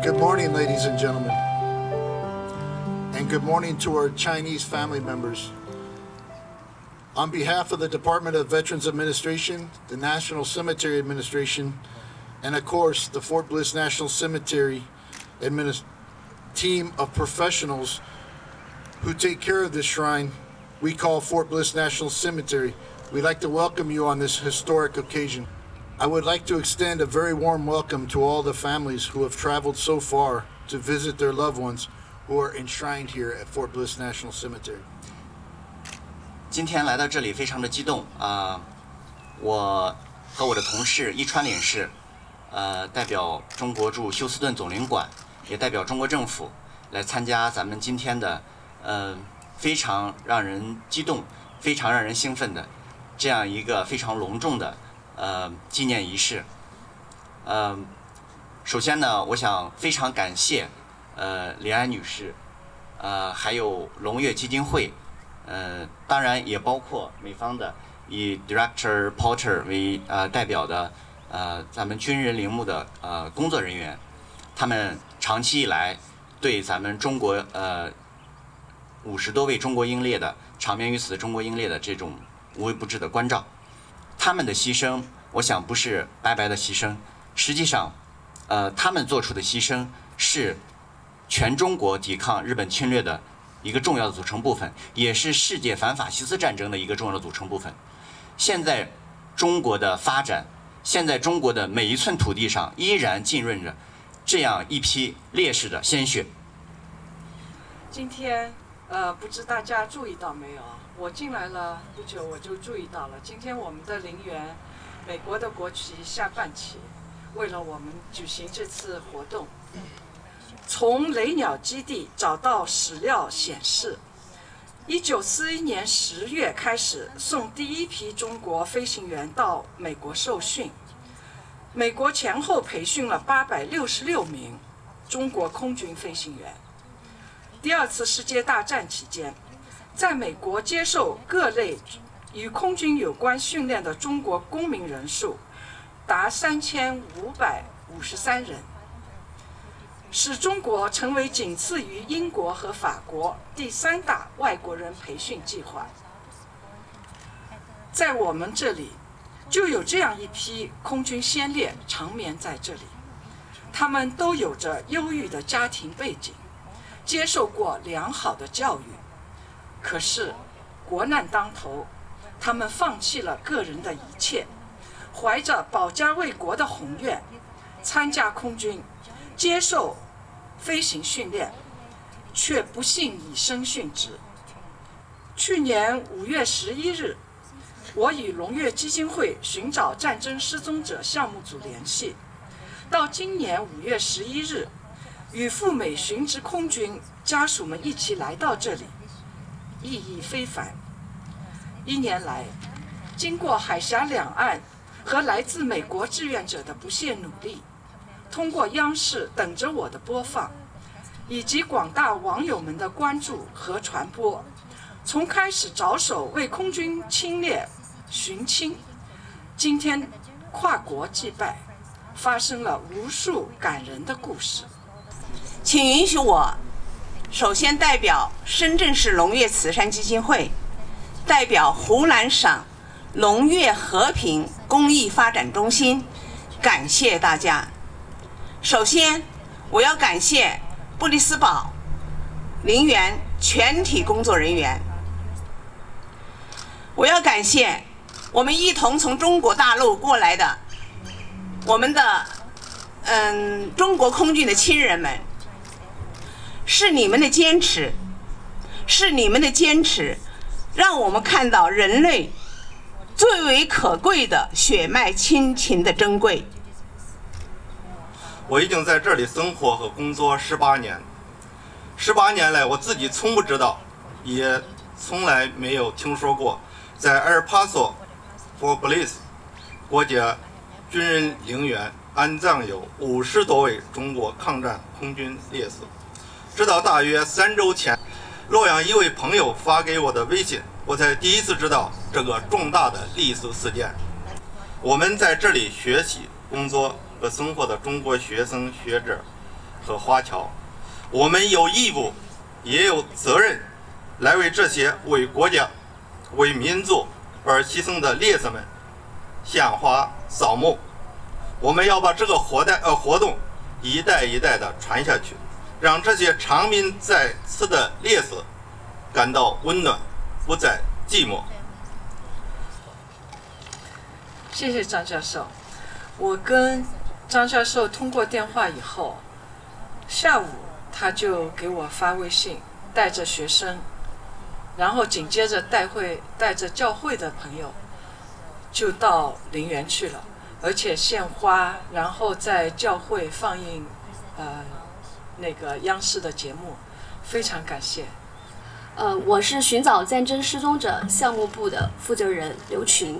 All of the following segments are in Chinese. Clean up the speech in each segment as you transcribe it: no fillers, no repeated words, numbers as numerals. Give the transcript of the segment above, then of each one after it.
Good morning, ladies and gentlemen. And good morning to our Chinese family members. On behalf of the Department of Veterans Administration, the National Cemetery Administration, and of course, the Fort Bliss National Cemetery team of professionals who take care of this shrine we call Fort Bliss National Cemetery, we'd like to welcome you on this historic occasion. I would like to extend a very warm welcome to all the families who have traveled so far to visit their loved ones who are enshrined here at Fort Bliss National Cemetery. 今天来到这里非常的激动啊！我和我的同事伊川领事，代表中国驻休斯顿总领馆，也代表中国政府来参加咱们今天的非常让人激动、非常让人兴奋的这样一个非常隆重的纪念仪式。首先呢，我想非常感谢连安女士，还有龙跃基金会，当然也包括美方的以 Director Porter 为代表的咱们军人陵墓的工作人员，他们长期以来对咱们中国50多位中国英烈的长眠于此的中国英烈的这种无微不至的关照，他们的牺牲，我想不是白白的牺牲，实际上，他们做出的牺牲是全中国抵抗日本侵略的一个重要的组成部分，也是世界反法西斯战争的一个重要的组成部分。现在中国的发展，现在中国的每一寸土地上依然浸润着这样一批烈士的鲜血。今天，不知大家注意到没有？我进来了不久，我就注意到了。今天我们的陵园，美国的国旗下半旗，为了我们举行这次活动。从雷鸟基地找到史料显示，1941年10月开始送第一批中国飞行员到美国受训，美国前后培训了866名中国空军飞行员。第二次世界大战期间，在美国接受各类与空军有关训练的中国公民人数达3553人，使中国成为仅次于英国和法国第3大外国人培训计划。在我们这里，就有这样一批空军先烈长眠在这里，他们都有着优裕的家庭背景，接受过良好的教育，可是国难当头，他们放弃了个人的一切，怀着保家卫国的宏愿，参加空军，接受飞行训练，却不幸以身殉职。去年5月11日，我与龙跃基金会寻找战争失踪者项目组联系，到今年5月11日，与赴美殉职空军家属们一起来到这里，意义非凡。1年来，经过海峡两岸和来自美国志愿者的不懈努力，通过央视等着我的播放，以及广大网友们的关注和传播，从开始着手为空军清烈寻亲，今天跨国祭拜，发生了无数感人的故事。请允许我首先代表深圳市龙跃慈善基金会，代表湖南省龙跃和平公益发展中心，感谢大家。首先，我要感谢布里斯堡陵园全体工作人员，我要感谢我们一同从中国大陆过来的我们的中国空军的亲人们，是你们的坚持，是你们的坚持，让我们看到人类最为可贵的血脉亲情的珍贵。我已经在这里生活和工作18年，18年来我自己从不知道，也从来没有听说过，在El Paso Fort Bliss 国家军人陵园安葬有50多位中国抗战空军烈士。直到大约3周前，洛阳一位朋友发给我的微信，我才第一次知道这个重大的历史事件。我们在这里学习、工作和生活的中国学生学者，和华侨。我们有义务，也有责任，来为这些为国家、为民族而牺牲的烈士们献花扫墓。我们要把这个活动一代一代的传下去，让这些长眠在此的烈士感到温暖，不再寂寞。谢谢张教授。我跟张教授通过电话以后，下午他就给我发微信，带着学生，然后紧接着带着教会的朋友，就到陵园去了，而且献花，然后在教会放映那个央视的节目，非常感谢。我是寻找战争失踪者项目部的负责人刘群。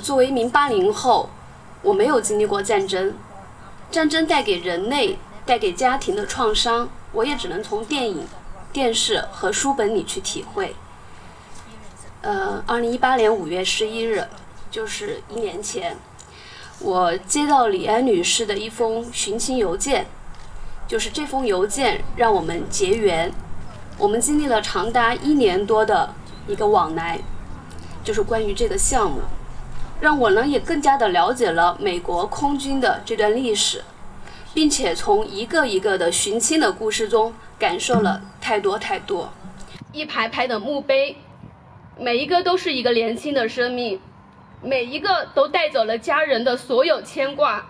作为一名80后，我没有经历过战争，战争带给人类、带给家庭的创伤，我也只能从电影、电视和书本里去体会。2018年5月11日，就是1年前，我接到李安女士的一封寻亲邮件，就是这封邮件让我们结缘。我们经历了长达1年多的一个往来，就是关于这个项目，让我呢也更加的了解了美国空军的这段历史，并且从一个一个的寻亲的故事中感受了太多太多。一排排的墓碑，每一个都是一个年轻的生命，每一个都带走了家人的所有牵挂，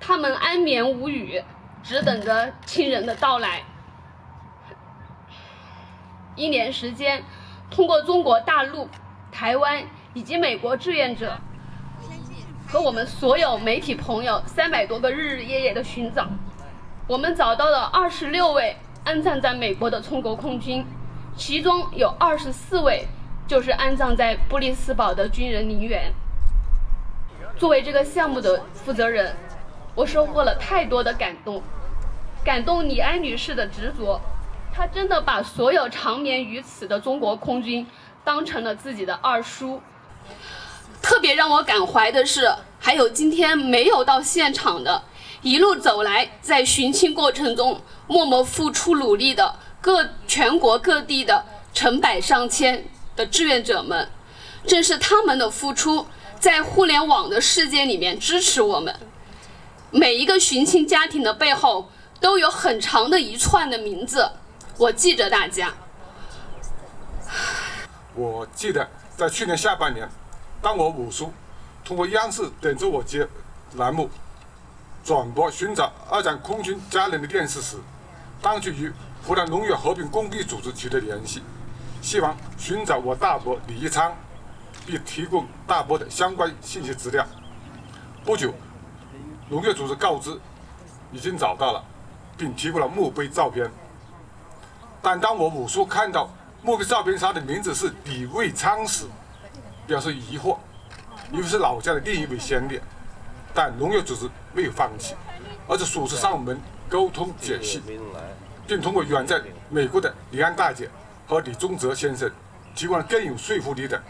他们安眠无语，只等着亲人的到来。1年时间，通过中国大陆、台湾以及美国志愿者和我们所有媒体朋友300多个日日夜夜的寻找，我们找到了26位安葬在美国的中国空军，其中有24位就是安葬在布里斯堡的军人陵园。作为这个项目的负责人，我收获了太多的感动李安女士的执着，她真的把所有长眠于此的中国空军当成了自己的二叔。特别让我感怀的是，还有今天没有到现场的，一路走来在寻亲过程中默默付出努力的全国各地的成百上千的志愿者们，正是他们的付出在互联网的世界里面支持我们。每一个寻亲家庭的背后都有很长的一串的名字，我记着大家。我记得在去年下半年，当我五叔通过央视等着我接栏目转播寻找2战空军家人的电视时，当局与湖南农业和平公益组织取得联系，希望寻找我大伯李一昌，并提供大伯的相关信息资料。不久，农业组织告知已经找到了，并提供了墓碑照片。但当我五叔看到墓碑照片上的名字是李卫昌时，表示疑惑，以为是老家的另一位先烈。但农业组织没有放弃，而是首次上门沟通解析，并通过远在美国的李安大姐和李宗泽先生提供了更有说服力的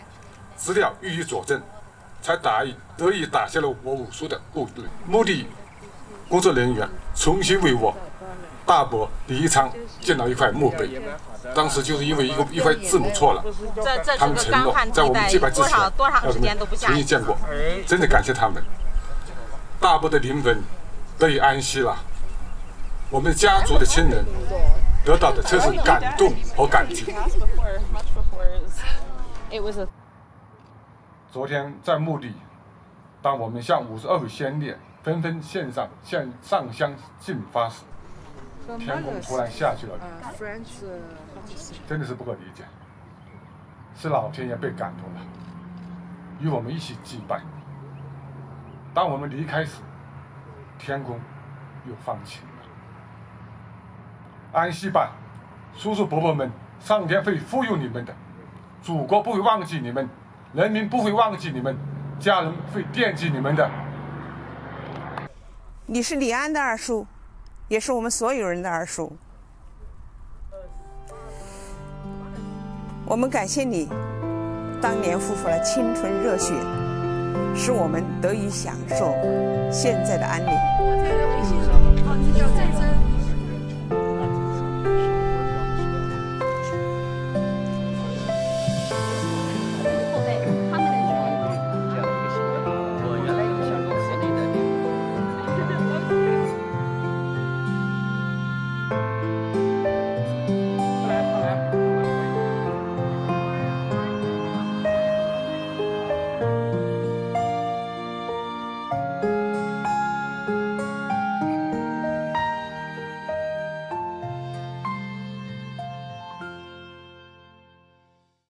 资料予以佐证，才得以打下了我五叔的顾虑。墓地工作人员重新为我大伯李一昌建了一块墓碑，当时就是因为一块字母错了，他们承诺在我们祭拜之前要我们重新建过，真的感谢他们。大伯的灵魂得以安息了，我们家族的亲人得到的却是感动和感激。昨天在墓地，当我们向52位先烈纷纷献上香敬发时，天空突然下起了雨，真的是不可理解，是老天爷被感动了，与我们一起祭拜。当我们离开时，天空又放晴了。安息吧，叔叔伯伯们，上天会富有你们的，祖国不会忘记你们，人民不会忘记你们，家人会惦记你们的。你是李安的二叔，也是我们所有人的二叔。我们感谢你当年付出了青春热血，使我们得以享受现在的安宁。日照战争。